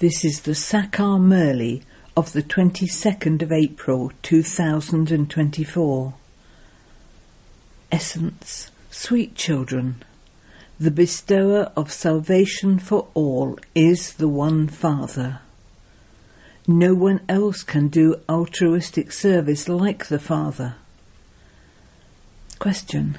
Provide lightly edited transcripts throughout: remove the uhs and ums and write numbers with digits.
This is the Sakar Murli of the 22nd of April 2024. Essence, sweet children, the bestower of salvation for all is the one Father. No one else can do altruistic service like the Father. Question: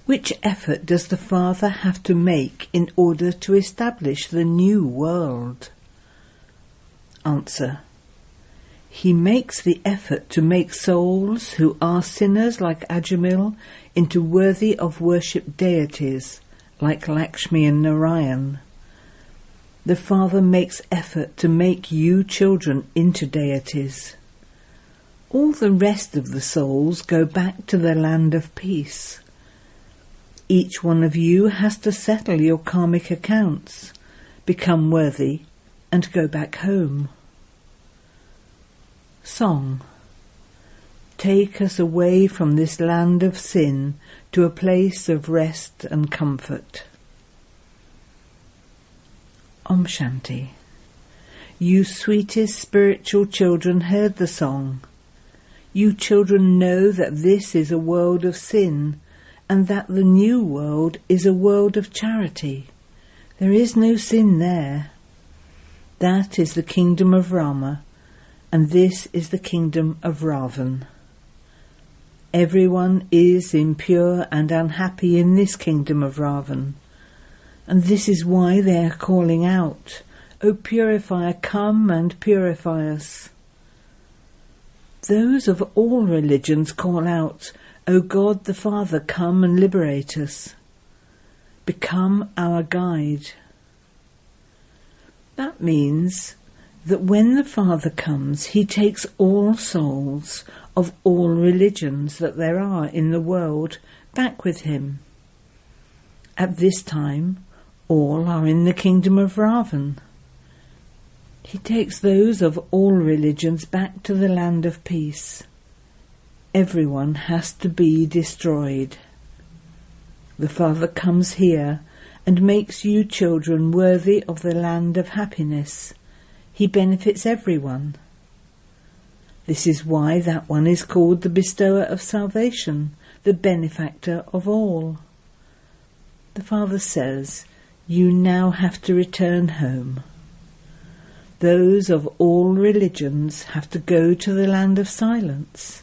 which effort does the Father have to make in order to establish the new world? Answer: he makes the effort to make souls who are sinners like Ajamil into worthy of worship deities like Lakshmi and Narayan. The Father makes effort to make you children into deities. All the rest of the souls go back to the land of peace. Each one of you has to settle your karmic accounts, become worthy, and go back home. Song: take us away from this land of sin to a place of rest and comfort. Om Shanti. You sweetest spiritual children heard the song. You children know that this is a world of sin, and that the new world is a world of charity. There is no sin there. That is the kingdom of Rama, and this is the kingdom of Ravan. Everyone is impure and unhappy in this kingdom of Ravan, and this is why they are calling out, O purifier, come and purify us. Those of all religions call out, O God the Father, come and liberate us. Become our guide. That means that when the Father comes, he takes all souls of all religions that there are in the world back with him. At this time, all are in the kingdom of Ravan. He takes those of all religions back to the land of peace. Everyone has to be destroyed. The Father comes here and makes you children worthy of the land of happiness. He benefits everyone. This is why that one is called the bestower of salvation, the benefactor of all. The Father says, you now have to return home. Those of all religions have to go to the land of silence,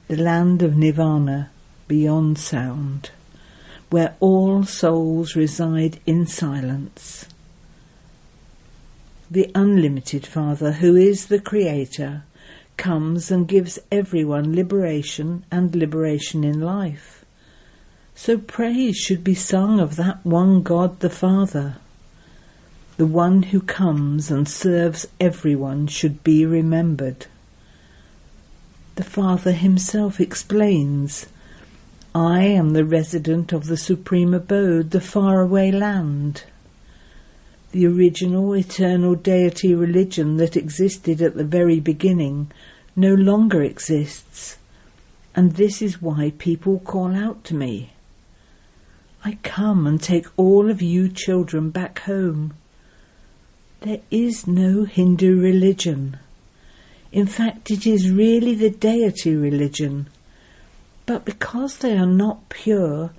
the land of nirvana, beyond sound, where all souls reside in silence. The unlimited Father, who is the Creator, comes and gives everyone liberation and liberation in life. So praise should be sung of that one God the Father. The one who comes and serves everyone should be remembered. The Father himself explains, I am the resident of the supreme abode, the faraway land. The original eternal deity religion that existed at the very beginning no longer exists, and this is why people call out to me. I come and take all of you children back home. There is no Hindu religion. In fact, it is really the deity religion. But because they are not pure,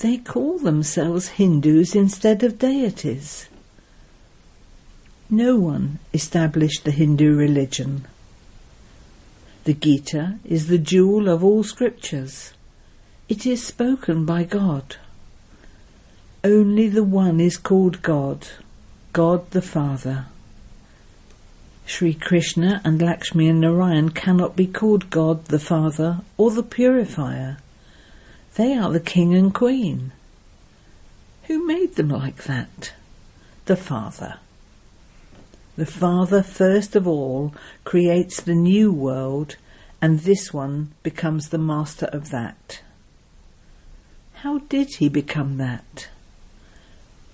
they call themselves Hindus instead of deities. No one established the Hindu religion. The Gita is the jewel of all scriptures. It is spoken by God. Only the one is called God, God the Father. Sri Krishna and Lakshmi and Narayan cannot be called God the Father or the Purifier. They are the king and queen. Who made them like that? The Father. The Father first of all creates the new world, and this one becomes the master of that. How did he become that?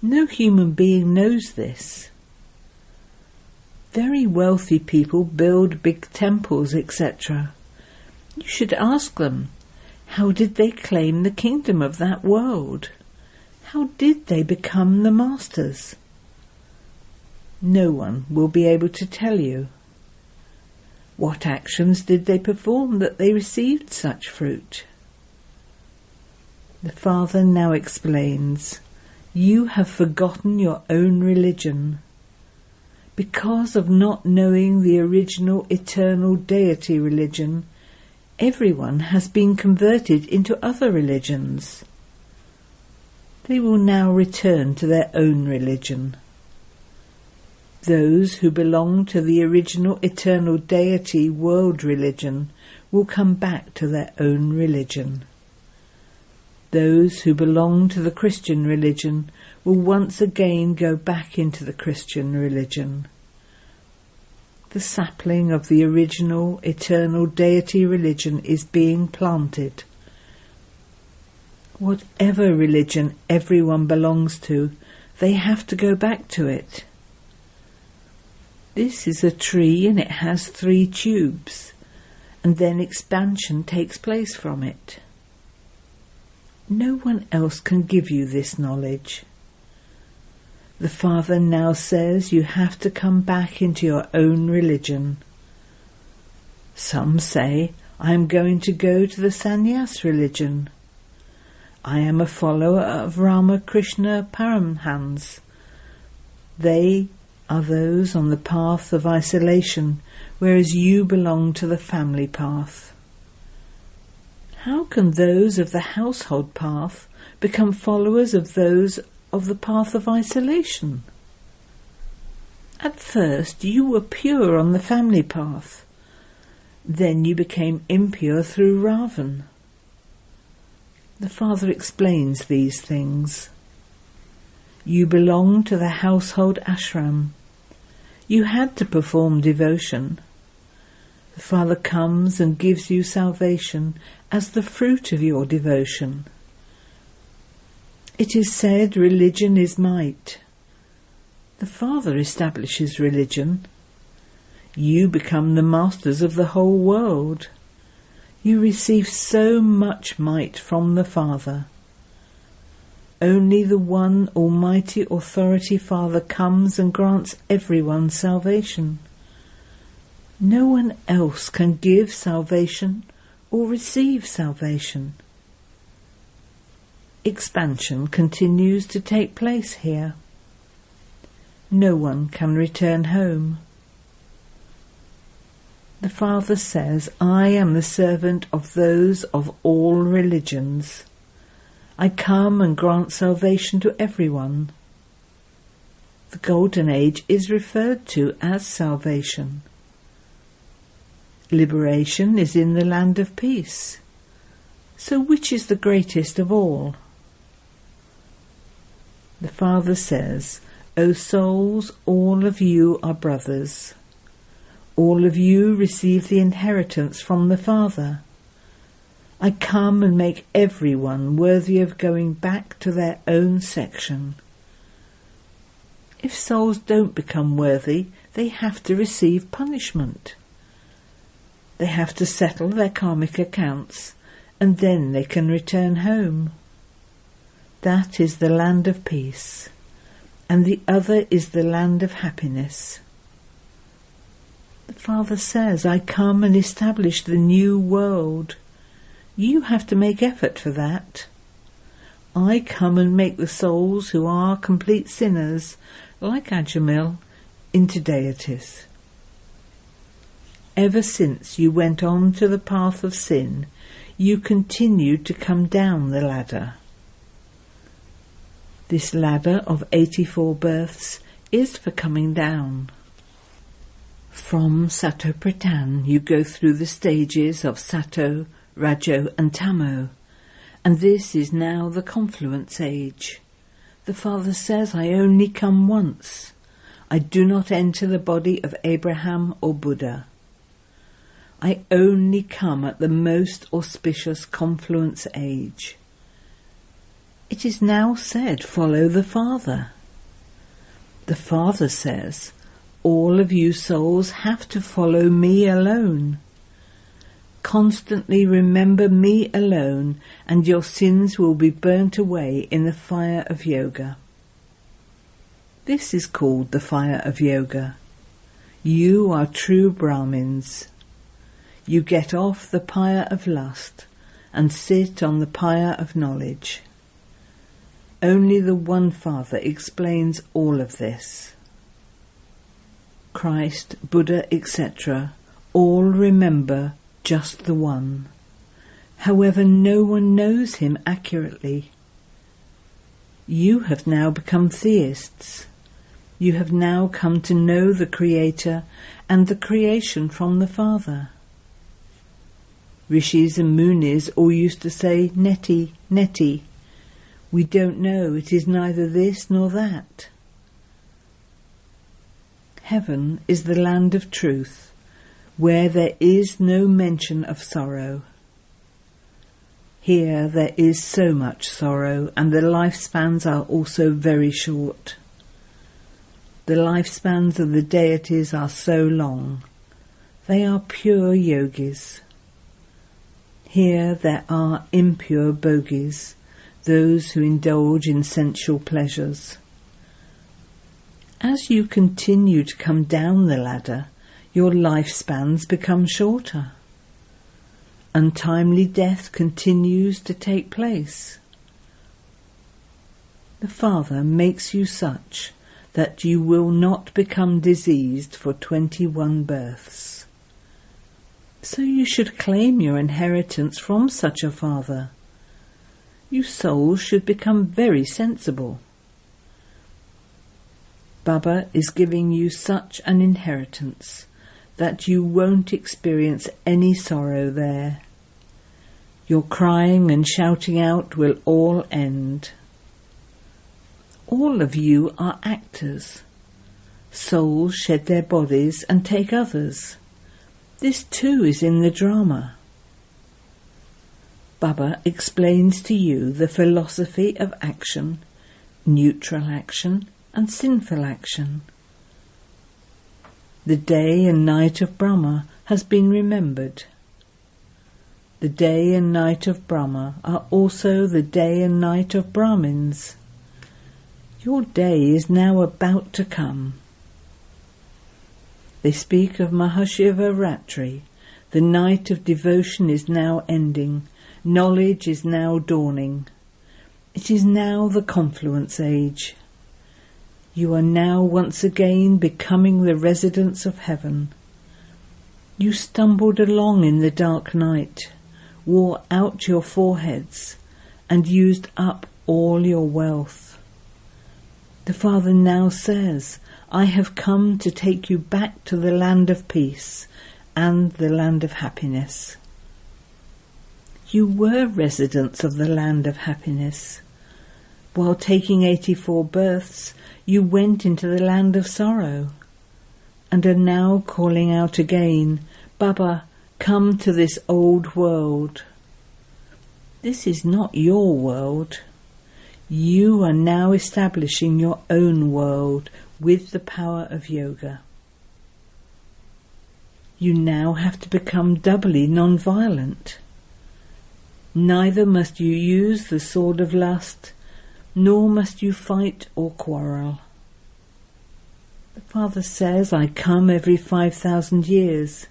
No human being knows this. Very wealthy people build big temples, etc. You should ask them, how did they claim the kingdom of that world? How did they become the masters? No one will be able to tell you. What actions did they perform that they received such fruit? The Father now explains, you have forgotten your own religion. Because of not knowing the original eternal deity religion, everyone has been converted into other religions. They will now return to their own religion. Those who belong to the original eternal deity world religion will come back to their own religion. Those who belong to the Christian religion will once again go back into the Christian religion. The sapling of the original eternal deity religion is being planted. Whatever religion everyone belongs to, they have to go back to it. This is a tree and it has 3 tubes, and then expansion takes place from it. No one else can give you this knowledge. The Father now says you have to come back into your own religion. Some say, I am going to go to the sannyas religion. I am a follower of Ramakrishna Paramhans. They are those on the path of isolation, whereas you belong to the family path. How can those of the household path become followers of those of the path of isolation? At first you were pure on the family path. Then you became impure through Ravan. The Father explains these things. You belong to the household ashram. You had to perform devotion. The Father comes and gives you salvation as the fruit of your devotion. It is said religion is might. The Father establishes religion. You become the masters of the whole world. You receive so much might from the Father. Only the one Almighty Authority Father comes and grants everyone salvation. No one else can give salvation or receive salvation. Expansion continues to take place here. No one can return home. The Father says, I am the servant of those of all religions. I come and grant salvation to everyone. The Golden Age is referred to as salvation. Liberation is in the land of peace. So which is the greatest of all? The Father says, O souls, all of you are brothers. All of you receive the inheritance from the Father. I come and make everyone worthy of going back to their own section. If souls don't become worthy, they have to receive punishment. They have to settle their karmic accounts, and then they can return home. That is the land of peace, and the other is the land of happiness. The Father says, I come and establish the new world. You have to make effort for that. I come and make the souls who are complete sinners, like Ajamil, into deities. Ever since you went on to the path of sin, you continued to come down the ladder. This ladder of 84 births is for coming down. From Sato Pradhan you go through the stages of Sato, Rajo and Tamo, and this is now the confluence age. The Father says, I only come once. I do not enter the body of Abraham or Buddha. I only come at the most auspicious confluence age. It is now said, follow the Father. The Father says, all of you souls have to follow me alone. Constantly remember me alone, and your sins will be burnt away in the fire of yoga. This is called the fire of yoga. You are true Brahmins. You get off the pyre of lust and sit on the pyre of knowledge. Only the One Father explains all of this. Christ, Buddha, etc. all remember just the One. However, no one knows him accurately. You have now become theists. You have now come to know the Creator and the creation from the Father. Rishis and Munis all used to say, Neti, Neti. We don't know, it is neither this nor that. Heaven is the land of truth, where there is no mention of sorrow. Here there is so much sorrow, and the lifespans are also very short. The lifespans of the deities are so long. They are pure yogis. Here there are impure bogies, those who indulge in sensual pleasures. As you continue to come down the ladder, your lifespans become shorter. Untimely death continues to take place. The Father makes you such that you will not become diseased for 21 births. So you should claim your inheritance from such a Father. You souls should become very sensible. Baba is giving you such an inheritance that you won't experience any sorrow there. Your crying and shouting out will all end. All of you are actors. Souls shed their bodies and take others. This too is in the drama. Baba explains to you the philosophy of action, neutral action and sinful action. The day and night of Brahma has been remembered. The day and night of Brahma are also the day and night of Brahmins. Your day is now about to come. They speak of Mahashiva Ratri. The night of devotion is now ending. Knowledge is now dawning. It is now the confluence age. You are now once again becoming the residents of heaven. You stumbled along in the dark night, wore out your foreheads, and used up all your wealth. The Father now says, I have come to take you back to the land of peace and the land of happiness. You were residents of the land of happiness. While taking 84 births, you went into the land of sorrow, and are now calling out again, Baba, come to this old world. This is not your world. You are now establishing your own world with the power of yoga. You now have to become doubly non-violent. Neither must you use the sword of lust, nor must you fight or quarrel. The Father says, I come every 5,000 years.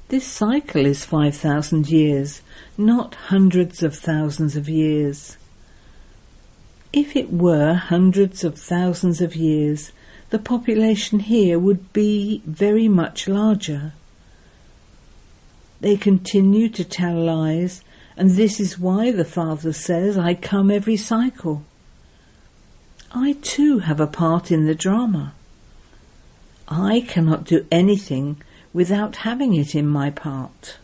This cycle is 5,000 years, not hundreds of thousands of years. If it were hundreds of thousands of years, the population here would be very much larger. They continue to tell lies, and this is why the Father says, I come every cycle. I too have a part in the drama. I cannot do anything without having it in my part.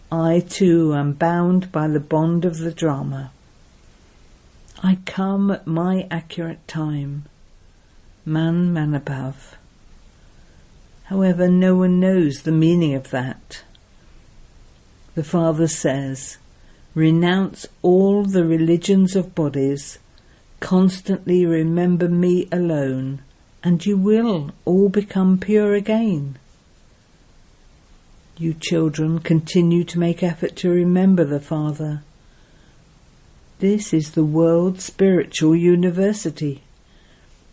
I too am bound by the bond of the drama. I come at my accurate time. Man Manabhav. However, no one knows the meaning of that. The Father says, renounce all the religions of bodies, constantly remember me alone, and you will all become pure again. You children continue to make effort to remember the Father. This is the world's spiritual university.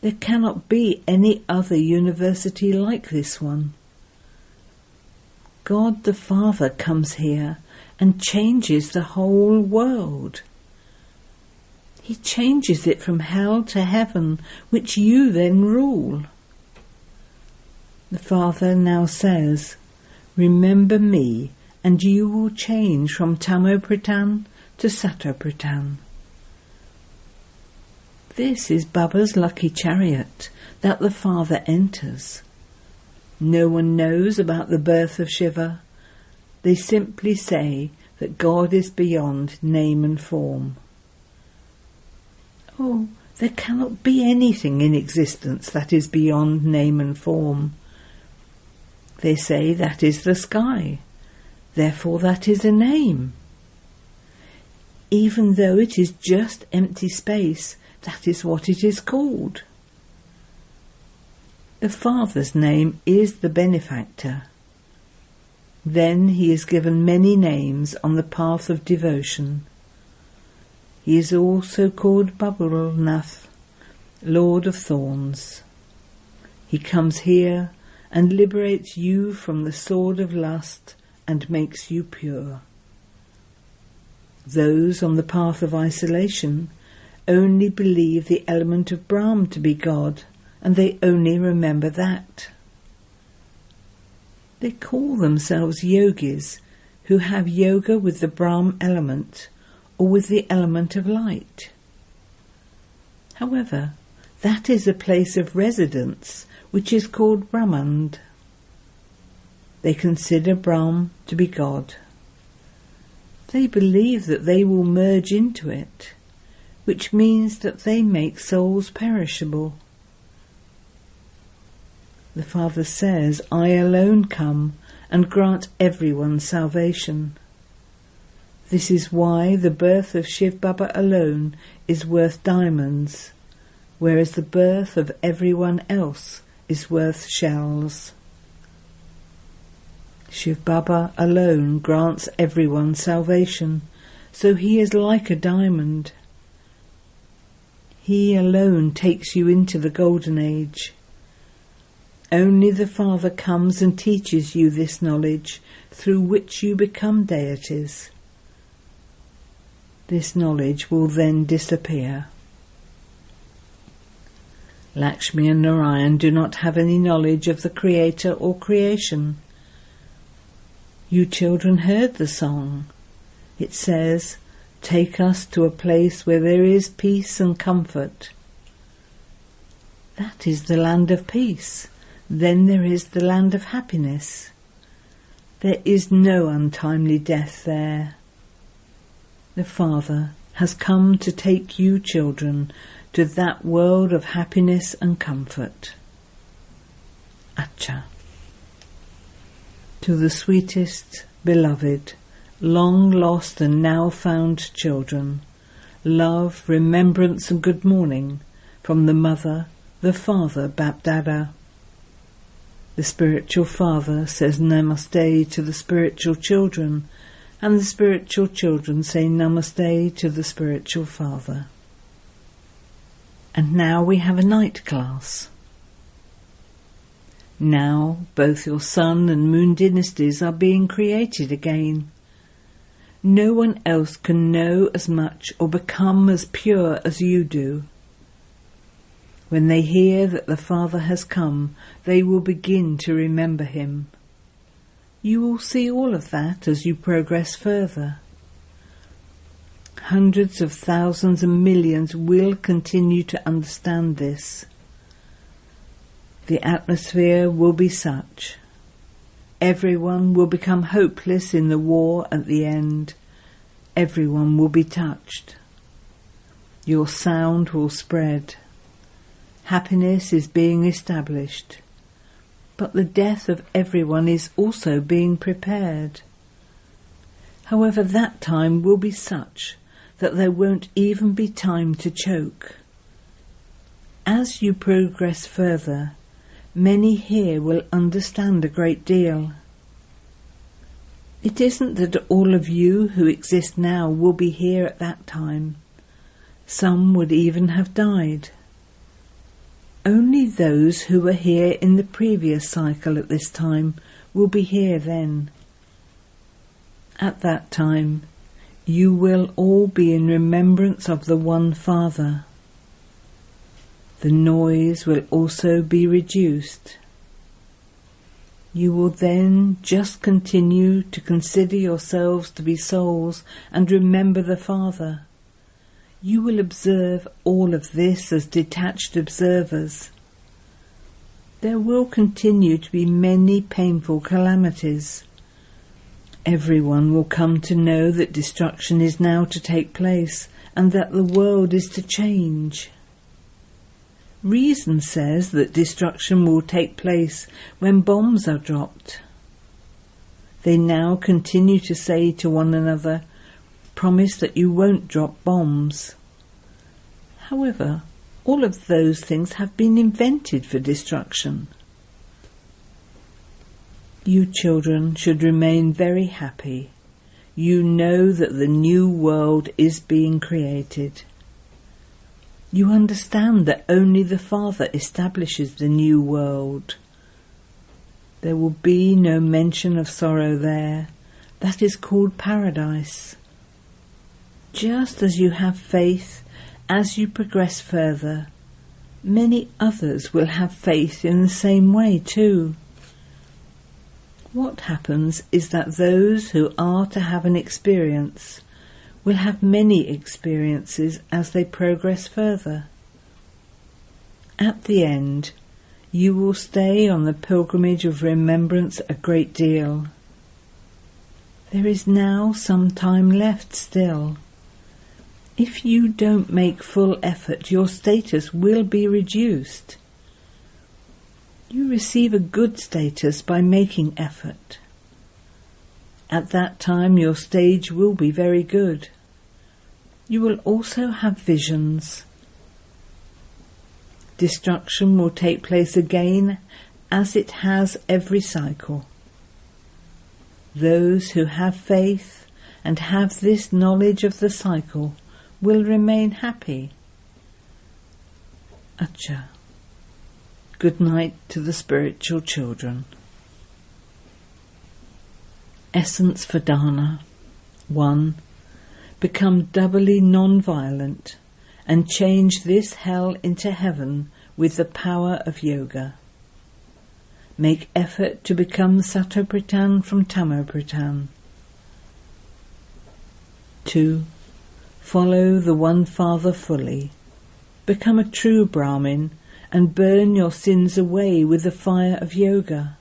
There cannot be any other university like this one. God the Father comes here and changes the whole world. He changes it from hell to heaven, which you then rule. The Father now says, remember me, and you will change from Tamopratan to Satopratan. This is Baba's lucky chariot that the Father enters. No one knows about the birth of Shiva. They simply say that God is beyond name and form. Oh, there cannot be anything in existence that is beyond name and form. They say that is the sky, therefore that is a name. Even though it is just empty space, that is what it is called. The Father's name is the benefactor. Then he is given many names on the path of devotion. He is also called Babulnath, Lord of Thorns. He comes here and liberates you from the sword of lust and makes you pure. Those on the path of isolation only believe the element of Brahm to be God, and they only remember that. They call themselves yogis who have yoga with the Brahm element or with the element of light. However, that is a place of residence which is called Brahmand. They consider Brahm to be God. They believe that they will merge into it, which means that they make souls perishable. The Father says, I alone come and grant everyone salvation. This is why the birth of Shiv Baba alone is worth diamonds, whereas the birth of everyone else is worth shells. Shiv Baba alone grants everyone salvation, so he is like a diamond. He alone takes you into the golden age. Only the Father comes and teaches you this knowledge through which you become deities. This knowledge will then disappear. Lakshmi and Narayan do not have any knowledge of the Creator or creation. You children heard the song. It says, take us to a place where there is peace and comfort. That is the land of peace. Then there is the land of happiness. There is no untimely death there. The Father has come to take you children to that world of happiness and comfort. Acha. To the sweetest, beloved, long lost and now found children, love, remembrance and good morning from the Mother, the Father, Bapdada. The spiritual father says namaste to the spiritual children, and the spiritual children say namaste to the spiritual father. And now we have a night class. Now both your sun and moon dynasties are being created again. No one else can know as much or become as pure as you do. When they hear that the Father has come, they will begin to remember him. You will see all of that as you progress further. Hundreds of thousands and millions will continue to understand this. The atmosphere will be such. Everyone will become hopeless in the war at the end. Everyone will be touched. Your sound will spread. Happiness is being established, but the death of everyone is also being prepared. However, that time will be such that there won't even be time to choke. As you progress further, many here will understand a great deal. It isn't that all of you who exist now will be here at that time. Some would even have died. those who were here in the previous cycle at this time will be here then. At that time, you will all be in remembrance of the one Father. The noise will also be reduced. You will then just continue to consider yourselves to be souls and remember the Father. You will observe all of this as detached observers. There will continue to be many painful calamities. Everyone will come to know that destruction is now to take place and that the world is to change. Reason says that destruction will take place when bombs are dropped. They now continue to say to one another, "Promise that you won't drop bombs." However, all of those things have been invented for destruction. You children should remain very happy. You know that the new world is being created. You understand that only the Father establishes the new world. There will be no mention of sorrow there. That is called paradise. Just as you have faith, as you progress further, many others will have faith in the same way too. What happens is that those who are to have an experience will have many experiences as they progress further. At the end, you will stay on the pilgrimage of remembrance a great deal. There is now some time left still. If you don't make full effort, your status will be reduced. You receive a good status by making effort. At that time your stage will be very good. You will also have visions. Destruction will take place again as it has every cycle. Those who have faith and have this knowledge of the cycle will remain happy. Acha. Good night to the spiritual children. Essence for Dana. 1. Become doubly non-violent and change this hell into heaven with the power of yoga. Make effort to become Satopritan from Tamopritan. 2. Follow the One Father fully. Become a true Brahmin and burn your sins away with the fire of yoga.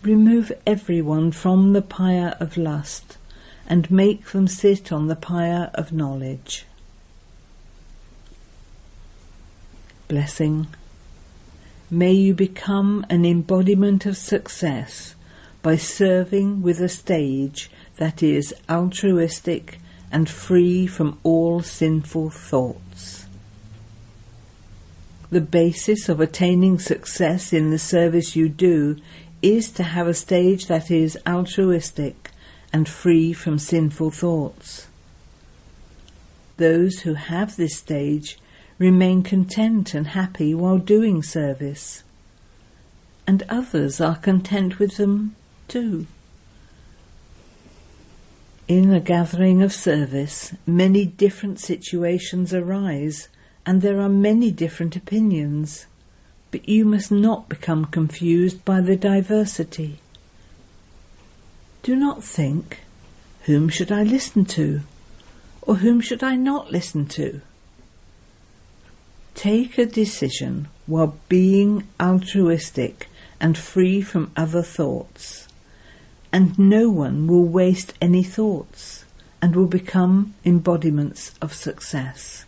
Remove everyone from the pyre of lust and make them sit on the pyre of knowledge. Blessing. May you become an embodiment of success by serving with a stage that is altruistic and free from all sinful thoughts. The basis of attaining success in the service you do is to have a stage that is altruistic and free from sinful thoughts. Those who have this stage remain content and happy while doing service, and others are content with them too. In a gathering of service, many different situations arise, and there are many different opinions. But you must not become confused by the diversity. Do not think, whom should I listen to, or whom should I not listen to? Take a decision while being altruistic and free from other thoughts, and no one will waste any thoughts and will become embodiments of success.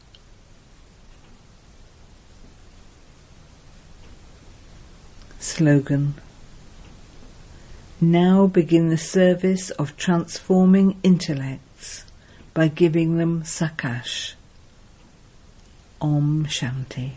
Slogan. Now begin the service of transforming intellects by giving them sakash. Om Shanti.